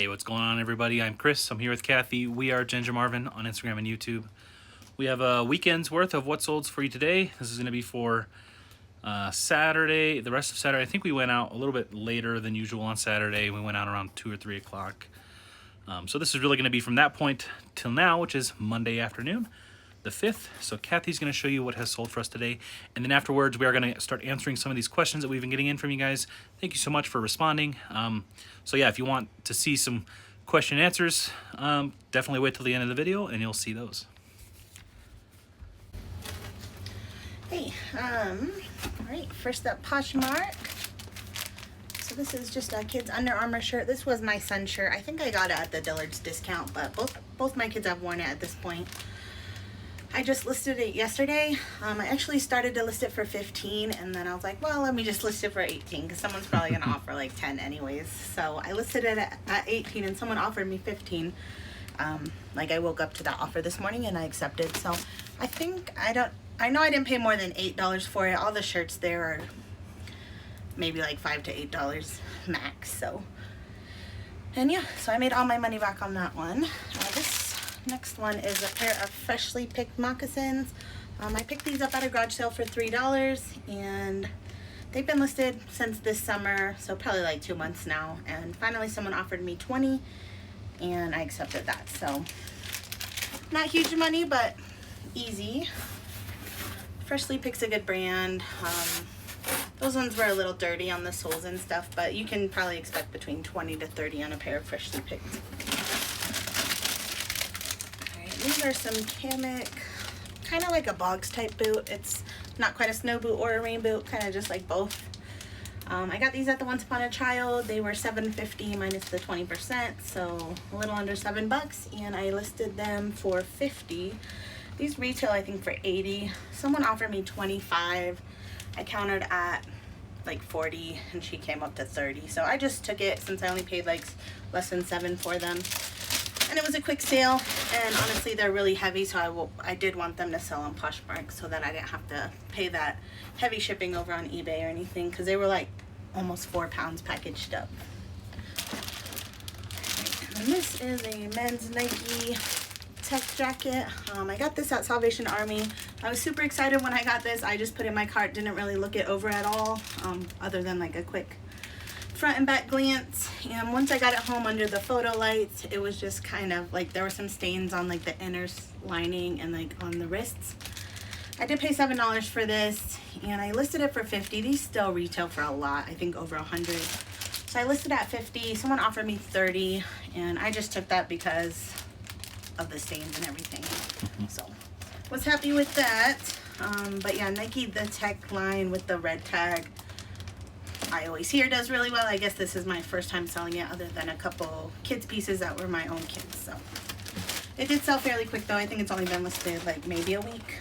Hey, what's going on, everybody? I'm Chris. I'm here with Kathy. We are Ginger Marvin on Instagram and YouTube. We have a weekend's worth of what solds for you today. This is going to be for Saturday, the rest of Saturday. I think we went out a little bit later than usual on Saturday. We went out around 2 or 3 o'clock. So this is really going to be from that point till now, which is Monday afternoon, the 5th. So Kathy's going to show you what has sold for us today. And then afterwards, we are going to start answering some of these questions that we've been getting in from you guys. Thank you so much for responding. So yeah, if you want to see some question and answers, definitely wait till the end of the video and you'll see those. Hey, all right, first up, Poshmark. So this is just a kid's Under Armour shirt. This was my son's shirt. I think I got it at the Dillard's discount, but both my kids have worn it at this point. I just listed it yesterday. I actually started to list it for 15, and then I was like, well, let me just list it for 18 because someone's probably gonna offer like 10 anyways. So I listed it at 18 and someone offered me 15. Like I woke up to that offer this morning and I accepted. So I know I didn't pay more than $8 for it. All the shirts there are maybe like $5 to $8 max. So, and yeah, so I made all my money back on that one. This next one is a pair of freshly picked moccasins. I picked these up at a garage sale for $3 and they've been listed since this summer, so probably like 2 months now. And finally someone offered me 20 and I accepted that. So not huge money, but easy. Freshly Picked's a good brand. Those ones were a little dirty on the soles and stuff, but you can probably expect between 20 to 30 on a pair of Freshly Picked. These are some Kamek, kind of like a bogs type boot. It's not quite a snow boot or a rain boot, kind of just like both. I got these at the Once Upon a Child. They were $7.50 minus the 20%, so a little under $7, and I listed them for $50. These retail, I think, for $80. Someone offered me $25. I countered at like $40, and she came up to $30. So I just took it since I only paid like less than $7 for them. And it was a quick sale, and honestly they're really heavy, so I did want them to sell on Poshmark so that I didn't have to pay that heavy shipping over on eBay or anything, because they were like almost 4 pounds packaged up. And this is a men's Nike tech jacket. I got this at Salvation Army. I was super excited when I got this. I just put it in my cart, didn't really look it over at all, other than like a quick front and back glance. And once I got it home under the photo lights, it was just kind of like there were some stains on like the inner lining and like on the wrists. I did pay $7 for this and I listed it for $50. These still retail for a lot, I think over $100. So I listed at $50. Someone offered me $30 and I just took that because of the stains and everything. So was happy with that. But yeah, Nike the tech line with the red tag, I always hear does really well. I guess this is my first time selling it other than a couple kids pieces that were my own kids. So it did sell fairly quick though. I think it's only been listed like maybe a week.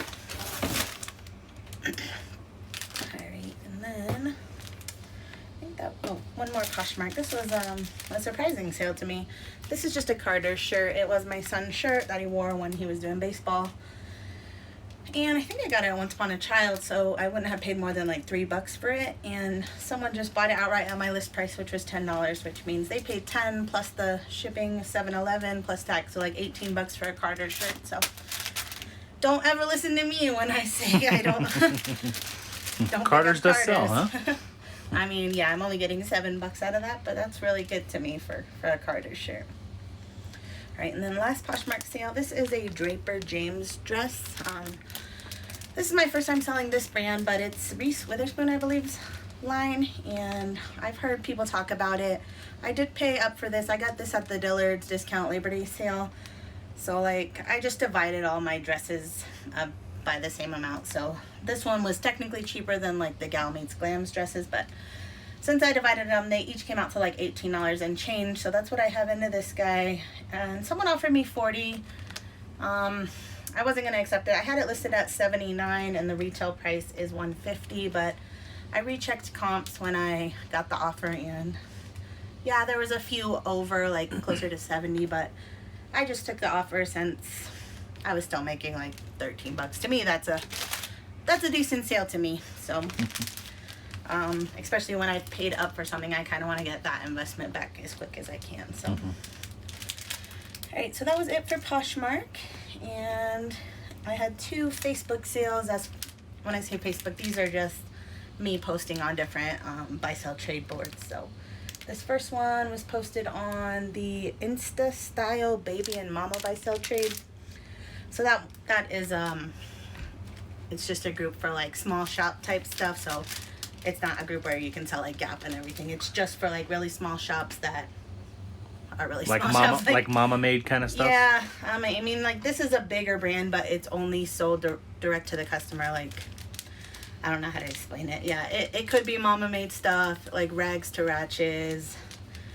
Alright, and then I think that, oh, one more Poshmark. This was a surprising sale to me. This is just a Carter shirt. It was my son's shirt that he wore when he was doing baseball. And I think I got it Once Upon a Child, so I wouldn't have paid more than like $3 for it. And someone just bought it outright at my list price, which was $10, which means they paid $10 plus the shipping, $7.11 plus tax, so like $18 for a Carter shirt. So don't ever listen to me when I say I don't. Don't Carter's does sell, huh? I mean, yeah, I'm only getting $7 out of that, but that's really good to me for a Carter shirt. All right, and then last Poshmark sale, this is a Draper James dress. This is my first time selling this brand, but it's Reese Witherspoon, I believe's line, and I've heard people talk about it. I did pay up for this. I got this at the Dillard's discount Labor Day sale. So like, I just divided all my dresses by the same amount. So this one was technically cheaper than like the Gal Meets Glams dresses, but since I divided them, they each came out to like $18 and change. So that's what I have into this guy. And someone offered me $40. I wasn't gonna accept it. I had it listed at $79 and the retail price is $150, but I rechecked comps when I got the offer, and yeah, there was a few over, like closer to 70, but I just took the offer since I was still making like $13. To me, that's a decent sale to me. So Especially when I've paid up for something, I kind of want to get that investment back as quick as I can. So, Alright, so that was it for Poshmark. And I had 2 Facebook sales. That's, when I say Facebook, these are just me posting on different buy sell trade boards. So this first one was posted on the Insta Style Baby and Mama buy sell trade. So that is it's just a group for like small shop type stuff. So it's not a group where you can sell like Gap and everything. It's just for like really small shops that are really like small mama, shops. like mama made kind of stuff. Yeah, I mean, like this is a bigger brand, but it's only sold direct to the customer. Like, I don't know how to explain it. Yeah, it could be mama made stuff, like rags to ratches.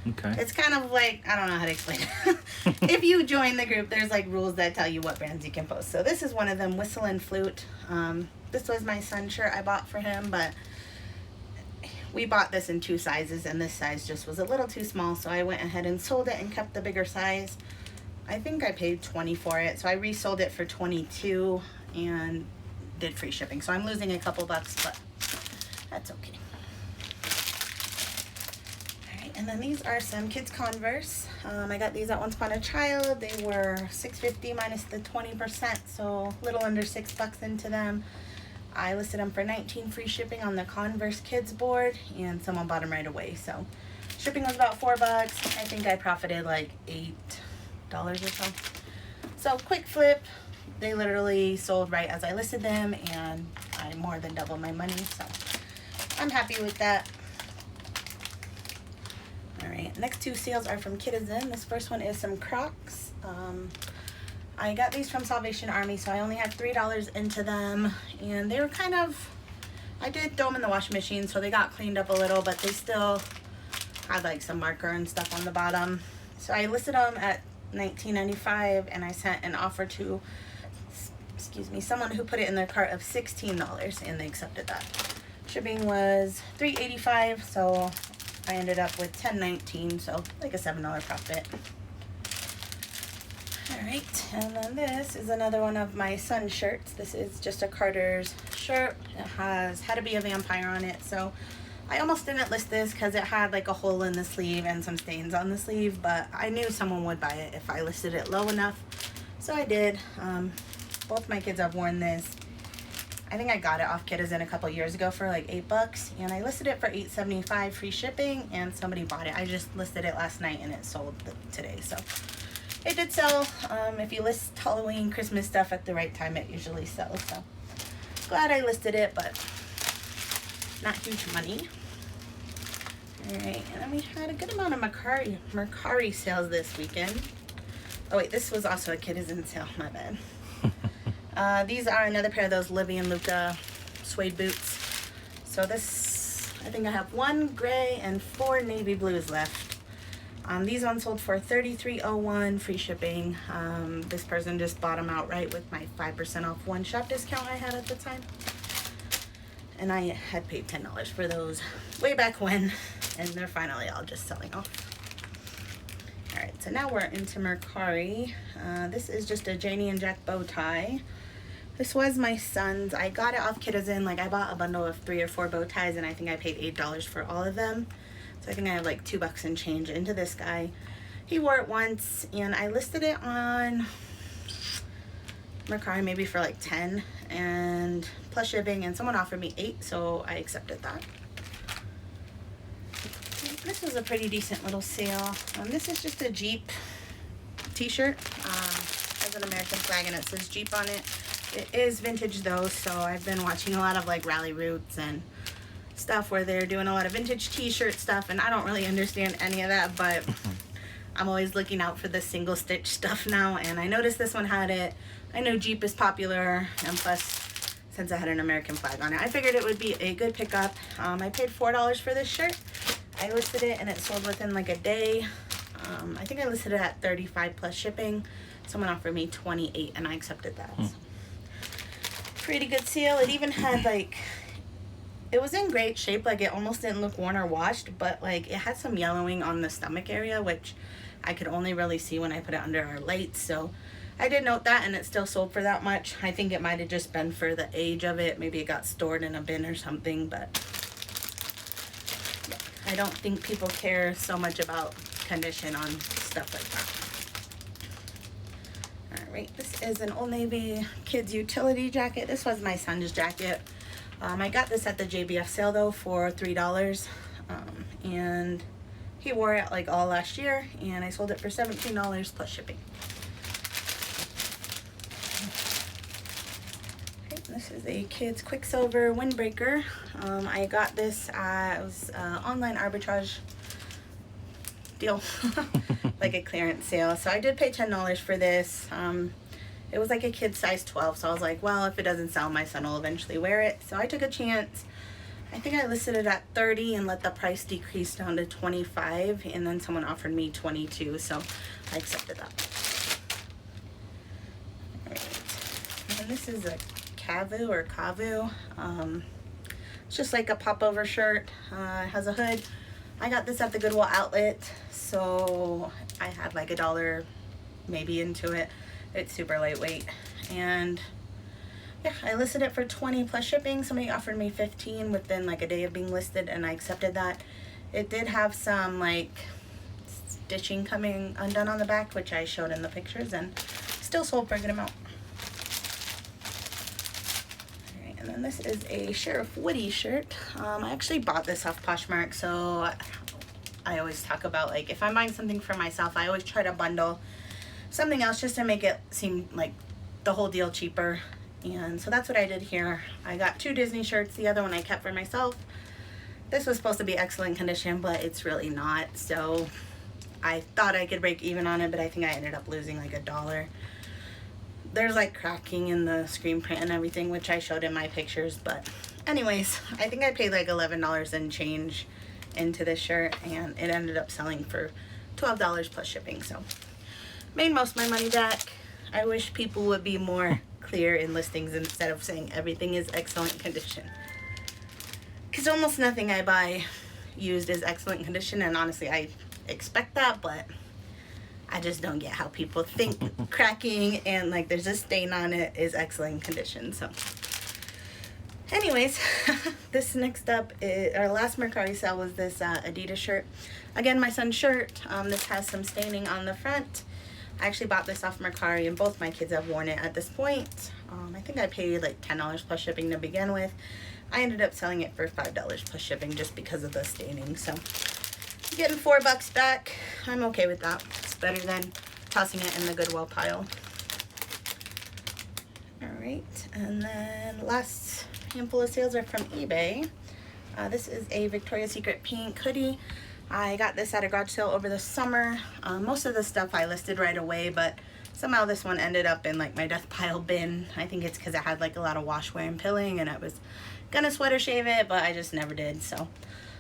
Okay. It's kind of like, I don't know how to explain it. If you join the group, there's like rules that tell you what brands you can post. So this is one of them, Whistle and Flute. This was my son's shirt I bought for him, but we bought this in 2 sizes, and this size just was a little too small, so I went ahead and sold it and kept the bigger size. I think I paid $20 for it, so I resold it for $22 and did free shipping. So I'm losing a couple bucks, but that's okay. Alright, and then these are some kids Converse. I got these at Once Upon a Child. They were $6.50 minus the 20%, so a little under $6 into them. I listed them for $19 free shipping on the Converse Kids board, and someone bought them right away. So shipping was about $4. I think I profited like $8 or so. So quick flip. They literally sold right as I listed them, and I more than doubled my money. So I'm happy with that. All right, next 2 sales are from Kitizen. This first one is some Crocs. I got these from Salvation Army, so I only had $3 into them, and they were kind of, I did throw them in the washing machine, so they got cleaned up a little, but they still had like some marker and stuff on the bottom. So I listed them at $19.95, and I sent an offer to, excuse me, someone who put it in their cart of $16, and they accepted that. Shipping was $3.85, so I ended up with $10.19, so like a $7 profit. Alright, and then this is another one of my son's shirts. This is just a Carter's shirt. It has How to Be a Vampire on it. So I almost didn't list this because it had like a hole in the sleeve and some stains on the sleeve, but I knew someone would buy it if I listed it low enough. So I did. Both my kids have worn this. I think I got it off Kitizen a couple years ago for like $8, and I listed it for $8.75 free shipping, and somebody bought it. I just listed it last night and it sold today. So it did sell. If you list Halloween, Christmas stuff at the right time, it usually sells. So glad I listed it, but not huge money. Alright, and then we had a good amount of Mercari sales this weekend. Oh wait, this was also a Kitizen sale, my bad. These are another pair of those Livy and Luca suede boots. So this, I think I have 1 gray and 4 navy blues left. These ones sold for $33.01 free shipping. This person just bought them outright with my 5% off one shop discount I had at the time. And I had paid $10 for those way back when, and they're finally all just selling off. Alright, so now we're into Mercari. This is just a Janie and Jack bow tie. This was my son's. I got it off Kitizen. Like, I bought a bundle of 3 or 4 bow ties, and I think I paid $8 for all of them. So I think I have like $2 and change into this guy. He wore it once, and I listed it on Mercari maybe for like 10 and plus shipping, and someone offered me 8, so I accepted that. This was a pretty decent little sale. This is just a Jeep t-shirt. Has an American flag and it says Jeep on it. It is vintage though, so I've been watching a lot of like Rally Roots and stuff where they're doing a lot of vintage t-shirt stuff, and I don't really understand any of that, but I'm always looking out for the single stitch stuff now, and I noticed this one had it. I know Jeep is popular, and plus since I had an American flag on it, I figured it would be a good pickup. I paid $4 for this shirt. I listed it and it sold within like a day. I think I listed it at $35 plus shipping. Someone offered me $28 and I accepted that. So, pretty good sale. It even had like, it was in great shape. Like, it almost didn't look worn or washed, but like it had some yellowing on the stomach area, which I could only really see when I put it under our lights. So I did note that, and it still sold for that much. I think it might have just been for the age of it. Maybe it got stored in a bin or something, but I don't think people care so much about condition on stuff like that. All right, this is an Old Navy kids utility jacket. This was my son's jacket. I got this at the JBF sale though for $3, and he wore it like all last year, and I sold it for $17 plus shipping. Okay, this is a kids Quicksilver windbreaker. I got this at, it was online arbitrage deal, like a clearance sale. So I did pay $10 for this. It was like a kid size 12, so I was like, well, if it doesn't sell, my son will eventually wear it. So I took a chance. I think I listed it at 30 and let the price decrease down to 25, and then someone offered me 22, so I accepted that. All right. And this is a Kavu or Kavu. It's just like a popover shirt. It has a hood. I got this at the Goodwill outlet, so I had like $1 maybe into it. It's super lightweight, and yeah, I listed it for 20 plus shipping. Somebody offered me 15 within like a day of being listed, and I accepted that. It did have some like stitching coming undone on the back, which I showed in the pictures, and still sold for a good amount. All right, and then this is a Sheriff Woody shirt. I actually bought this off Poshmark, so I always talk about, like, if I'm buying something for myself, I always try to bundle something else just to make it seem like the whole deal cheaper. And so that's what I did here. I got 2 Disney shirts. The other one I kept for myself. This was supposed to be excellent condition, but it's really not. So I thought I could break even on it, but I think I ended up losing like $1. There's like cracking in the screen print and everything, which I showed in my pictures. But anyways, I think I paid like $11 and change into this shirt, and it ended up selling for $12 plus shipping. So made most of my money back. I wish people would be more clear in listings instead of saying everything is excellent condition, because almost nothing I buy used is excellent condition, and honestly I expect that, but I just don't get how people think cracking and like there's a stain on it is excellent condition. So anyways, this next up is our last Mercari sale was this Adidas shirt. Again, my son's shirt. This has some staining on the front. I actually bought this off Mercari, and both my kids have worn it at this point. I think I paid like $10 plus shipping to begin with. I ended up selling it for $5 plus shipping just because of the staining. So getting $4 back, I'm okay with that. It's better than tossing it in the Goodwill pile. All right, and then last handful of sales are from eBay. This is a Victoria's Secret pink hoodie. I got this at a garage sale over the summer. Most of the stuff I listed right away, but somehow this one ended up in like my death pile bin. I think it's because it had like a lot of wash, wear, and pilling, and I was gonna sweater shave it, but I just never did. So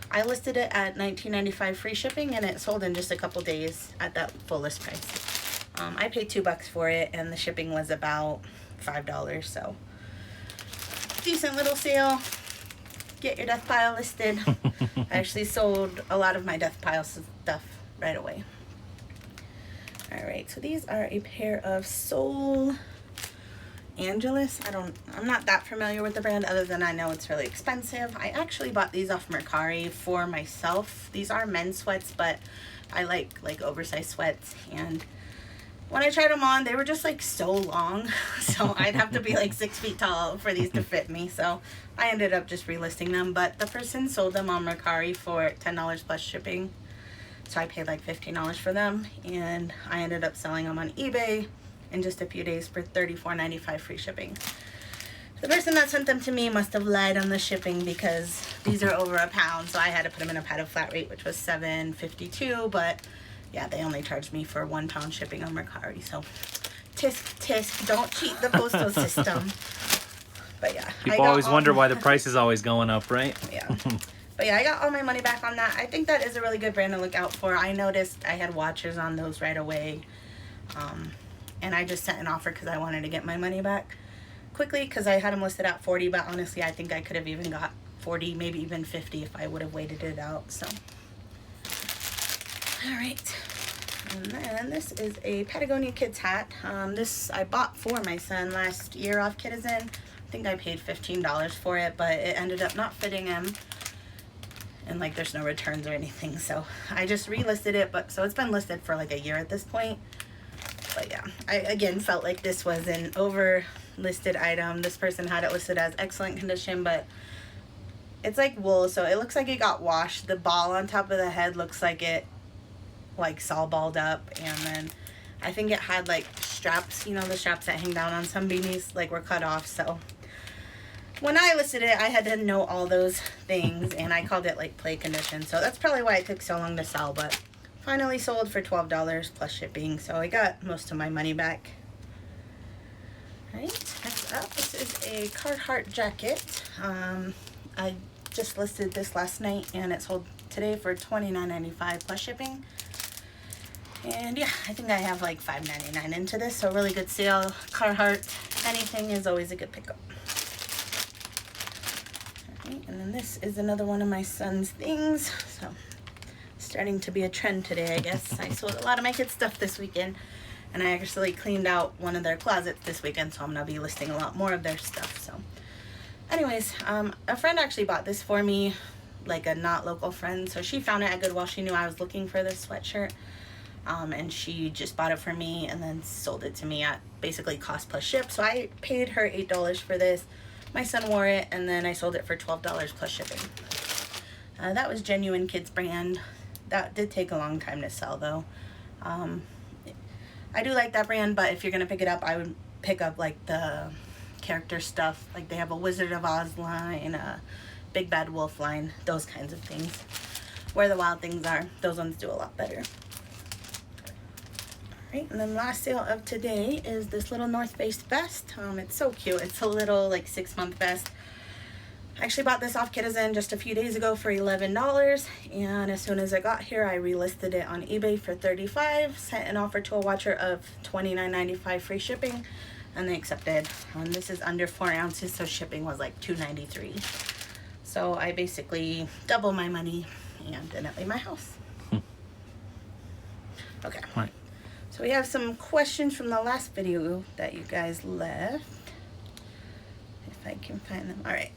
I listed it at $19.95 free shipping, and it sold in just a couple days at that full list price. I paid $2 for it, and the shipping was about $5, so decent little sale. Get your death pile listed. I actually sold a lot of my death pile stuff right away. All right, so these are a pair of Soul Angeles. I'm not that familiar with the brand, other than I know it's really expensive. I actually bought these off Mercari for myself. These are men's sweats, but I like oversized sweats, and when I tried them on, they were just like so long, so I'd have to be like 6 feet tall for these to fit me. So I ended up just relisting them, but the person sold them on Mercari for $10 plus shipping, so I paid like $15 for them, and I ended up selling them on eBay in just a few days for $34.95 free shipping. The person that sent them to me must have lied on the shipping, because these are over a pound, so I had to put them in a padded flat rate, which was $7.52, but yeah, they only charged me for 1 pound shipping on Mercari. So tisk tisk, don't cheat the postal system. But yeah, people always wonder why the price is always going up, right? Yeah. But yeah, I got all my money back on that. I think that is a really good brand to look out for. I noticed I had watchers on those right away, and I just sent an offer because I wanted to get my money back quickly, because I had them listed at 40, but honestly I think I could have even got 40, maybe even 50 if I would have waited it out. So all right, and then this is a Patagonia kids hat. This I bought for my son last year off Kitizen. I think I paid $15 for it, but it ended up not fitting him. and like there's no returns or anything. So I just relisted it, but so it's been listed for like a year at this point. But yeah, I again felt like this was an over listed item. This person had it listed as excellent condition, but it's like wool, so it looks like it got washed. The ball on top of the head looks like it like saw balled up, and then I think it had like straps, you know, the straps that hang down on some beanies like were cut off. So when I listed it, I had to know all those things, and I called it like play condition. So that's probably why it took so long to sell, but finally sold for $12 plus shipping, so I got most of my money back. Alright, next up, this is a Carhartt jacket. I just listed this last night, and it sold today for $29.95 plus shipping. And yeah, I think I have like $5.99 into this, so really good sale. Carhartt, anything is always a good pickup. Alright, and then this is another one of my son's things. So starting to be a trend today, I guess. I sold a lot of my kids' stuff this weekend, and I actually cleaned out one of their closets this weekend, so I'm gonna be listing a lot more of their stuff. So anyways, a friend actually bought this for me, like a not local friend. So she found it at Goodwill. She knew I was looking for this sweatshirt, and she just bought it for me and then sold it to me at basically cost plus ship. So I paid her $8 for this. My son wore it, and then I sold it for $12 plus shipping. That was genuine kids brand. That did take a long time to sell though. I do like that brand, but if you're gonna pick it up, I would pick up like the character stuff. Like they have a Wizard of Oz line, a Big Bad Wolf line, those kinds of things. Where the Wild Things Are, those ones do a lot better. Alright, and then last sale of today is this little North Face vest. It's so cute. It's a little like 6-month vest. I actually bought this off Kitizen just a few days ago for $11, and as soon as I got here, I relisted it on eBay for $35, sent an offer to a watcher of $29.95 free shipping, and they accepted. This is under 4 ounces, so shipping was like $2.93. So I basically doubled my money and didn't leave my house. Okay. Right. So we have some questions from the last video that you guys left. If I can find them. All right.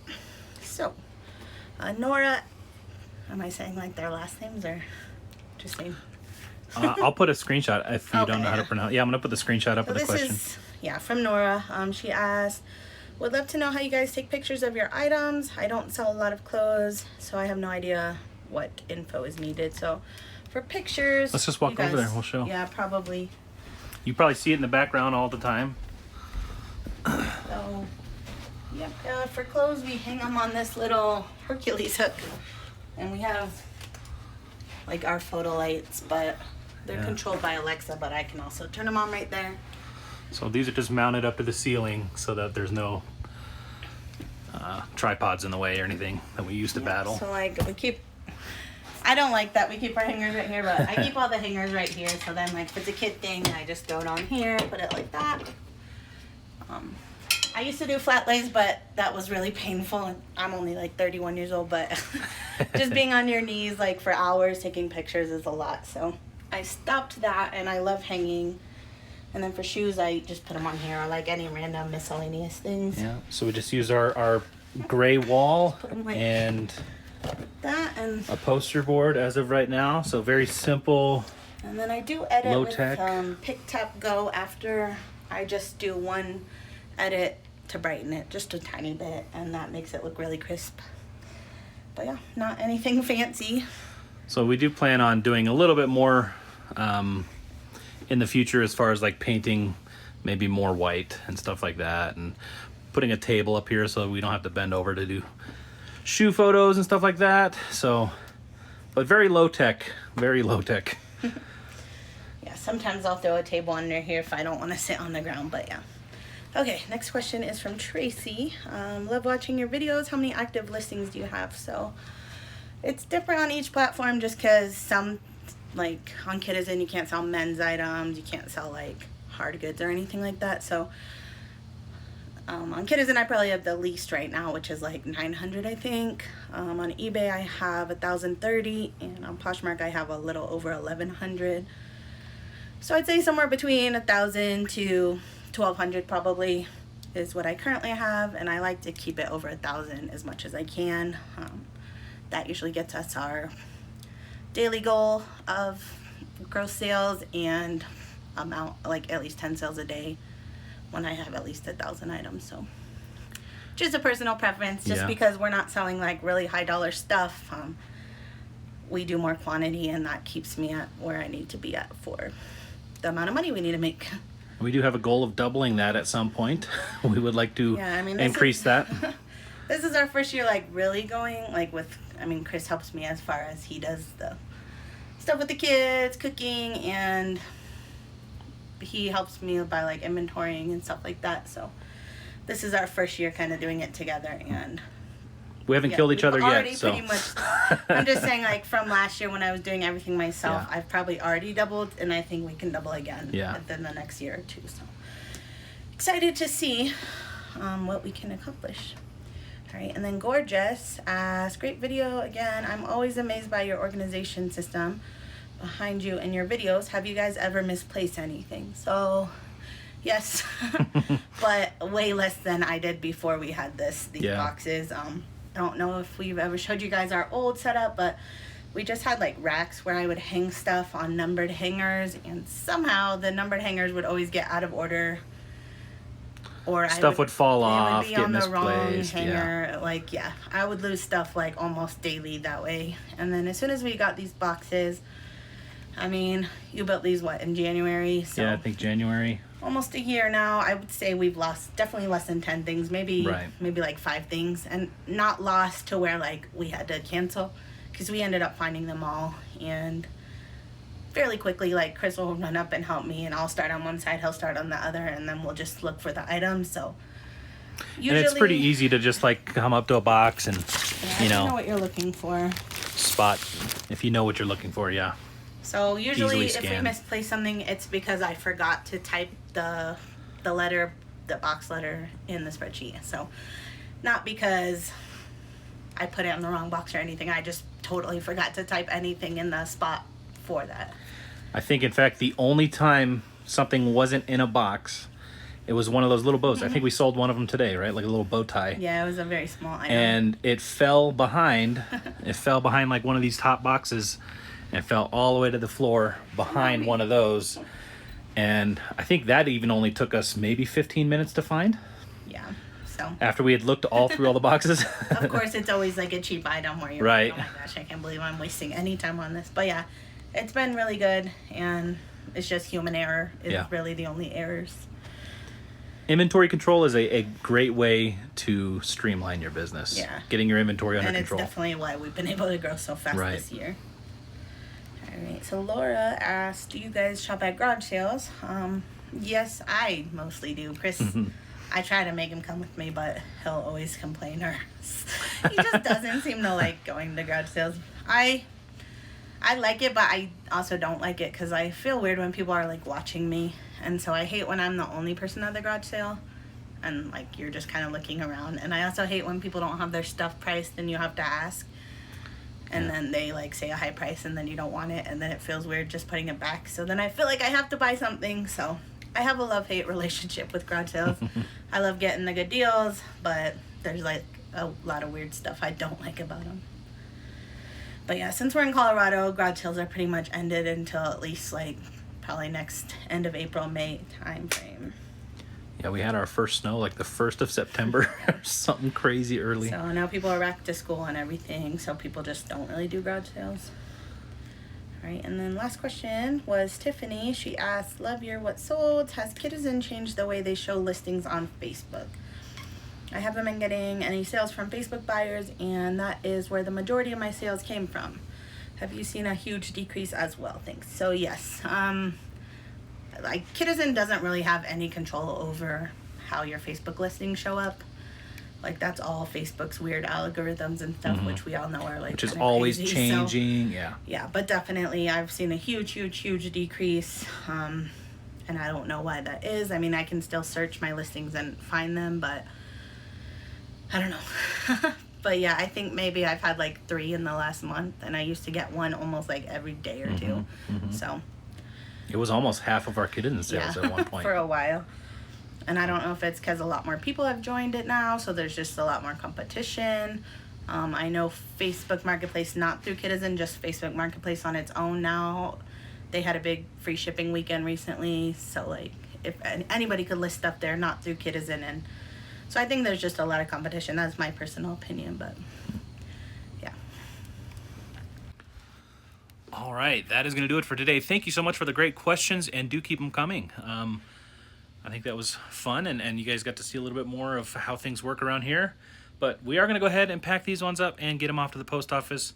So, Nora, am I saying like their last names or just name? I'll put a screenshot if you don't know how to yeah. pronounce. Yeah, I'm gonna put the screenshot up So with the this question. is, yeah, from Nora. She asked, would love to know how you guys take pictures of your items. I don't sell a lot of clothes, so I have no idea what info is needed. So for pictures, Let's just walk you guys, over there. We'll show. Yeah, probably. You probably see it in the background all the time. So, yep. For clothes, we hang them on this little Hercules hook, and we have like our photo lights, but they're controlled by Alexa. But I can also turn them on right there. So these are just mounted up to the ceiling so that there's no tripods in the way or anything that we use to battle. So like we keep. I don't like that we keep our hangers right here, but I keep all the hangers right here. So then, like, if it's a kid thing, I just throw it on here, put it like that. I used to do flat lays, but that was really painful. I'm only like 31 years old, but just being on your knees like for hours taking pictures is a lot. So I stopped that, and I love hanging. And then for shoes, I just put them on here, or like any random miscellaneous things. Yeah. So we just use our gray wall Like and that, and a poster board as of right now. So very simple. And then I do edit Low with tech. Pick Tap Go after I just do one edit to brighten it just a tiny bit, and that makes it look really crisp. But yeah, not anything fancy. So we do plan on doing a little bit more in the future as far as like painting maybe more white and stuff like that, and putting a table up here so we don't have to bend over to do shoe photos and stuff like that. So, but very low tech, very low tech. Yeah, sometimes I'll throw a table under here if I don't want to sit on the ground, but yeah. Okay, next question is from Tracy. Love watching your videos. How many active listings do you have? So it's different on each platform just because some, like on Kitizen, you can't sell men's items. You can't sell like hard goods or anything like that. So on Kitizen, I probably have the least right now, which is like 900, I think. On eBay, I have 1,030, and on Poshmark, I have a little over 1,100. So I'd say somewhere between 1,000 to 1,200 probably is what I currently have, and I like to keep it over 1,000 as much as I can. that usually gets us our daily goal of gross sales and amount, like at least 10 sales a day when I have at least 1,000 items. So just a personal preference, just because we're not selling like really high dollar stuff. We do more quantity, and that keeps me at where I need to be at for the amount of money we need to make. We do have a goal of doubling that at some point. We would like to increase that. This is our first year like really going like with, I mean, Chris helps me as far as he does the stuff with the kids, cooking, and he helps me by like inventorying and stuff like that. So this is our first year kind of doing it together, and we haven't killed each other yet. So pretty much, I'm just saying, like from last year when I was doing everything myself, I've probably already doubled, and I think we can double again within the next year or two. So excited to see what we can accomplish. All right, and then Gorgeous asks, great video again. I'm always amazed by your organization system behind you and your videos. Have you guys ever misplaced anything? So yes, but way less than I did before we had these boxes. I don't know if we've ever showed you guys our old setup, but we just had like racks where I would hang stuff on numbered hangers, and somehow the numbered hangers would always get out of order, or stuff would fall off, would be get on the misplaced. wrong hanger. Like I would lose stuff like almost daily that way. And then as soon as we got these boxes, I mean, you built these in January? So yeah, I think January. Almost a year now. I would say we've lost definitely less than 10 things, maybe like 5 things, and not lost to where like we had to cancel, because we ended up finding them all, and fairly quickly like Chris will run up and help me, and I'll start on one side, he'll start on the other, and then we'll just look for the items. So usually, and it's pretty easy to just like come up to a box and you know what you're looking for, spot if you know what you're looking for. So usually if we misplace something, it's because I forgot to type the letter, the box letter in the spreadsheet. So not because I put it in the wrong box or anything. I just totally forgot to type anything in the spot for that. I think, in fact, the only time something wasn't in a box, it was one of those little bows. I think we sold one of them today, right? Like a little bow tie. Yeah, it was a very small item. And it fell behind. It fell behind like one of these top boxes, and fell all the way to the floor behind one of those. And I think that even only took us maybe 15 minutes to find. Yeah, so. After we had looked all through all the boxes. Of course, it's always like a cheap item where you're like, oh my gosh, I can't believe I'm wasting any time on this. But yeah, it's been really good, and it's just human error is really the only errors. Inventory control is a great way to streamline your business. Yeah. Getting your inventory under control. And it's definitely why we've been able to grow so fast this year. Alright, so Laura asked, do you guys shop at garage sales? Yes, I mostly do. Chris, I try to make him come with me, but he'll always complain, or he just doesn't seem to like going to garage sales. I like it, but I also don't like it because I feel weird when people are like watching me, and so I hate when I'm the only person at the garage sale and like you're just kind of looking around. And I also hate when people don't have their stuff priced and you have to ask, and then they like say a high price and then you don't want it, and then it feels weird just putting it back. So then I feel like I have to buy something. So I have a love-hate relationship with garage sales. I love getting the good deals, but there's like a lot of weird stuff I don't like about them. But yeah, since we're in Colorado, garage sales are pretty much ended until at least like probably next end of April, May time frame. Yeah, we had our first snow like the 1st of September or something crazy early. So now people are back to school and everything, so people just don't really do garage sales. All right, and then last question was Tiffany. She asked, love your what sold. Has Kitizen changed the way they show listings on Facebook? I haven't been getting any sales from Facebook buyers, and that is where the majority of my sales came from. Have you seen a huge decrease as well? Thanks. So yes, like Kitizen doesn't really have any control over how your Facebook listings show up. Like that's all Facebook's weird algorithms and stuff, which we all know are like, which is always crazy. changing. So, yeah, but definitely I've seen a huge decrease, and I don't know why that is. I mean, I can still search my listings and find them, but I don't know. But yeah, I think maybe I've had like 3 in the last month, and I used to get one almost like every day or two. So it was almost half of our Kitizen sales at one point. For a while. And I don't know if it's because a lot more people have joined it now, so there's just a lot more competition, I know Facebook Marketplace, not through Kitizen, just Facebook Marketplace on its own now. They had a big free shipping weekend recently, so like if anybody could list stuff there, not through Kitizen, and so I think there's just a lot of competition. That's my personal opinion, but yeah. All right, that is going to do it for today. Thank you so much for the great questions, and do keep them coming. I think that was fun, and you guys got to see a little bit more of how things work around here. But we are going to go ahead and pack these ones up and get them off to the post office.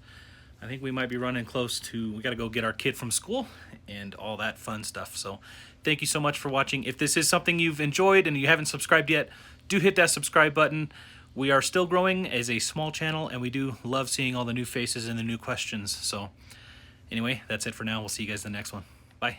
I think we might be running close to, we got to go get our kid from school and all that fun stuff. So thank you so much for watching. If this is something you've enjoyed and you haven't subscribed yet, do hit that subscribe button. We are still growing as a small channel, and we do love seeing all the new faces and the new questions. So anyway, that's it for now. We'll see you guys in the next one. Bye.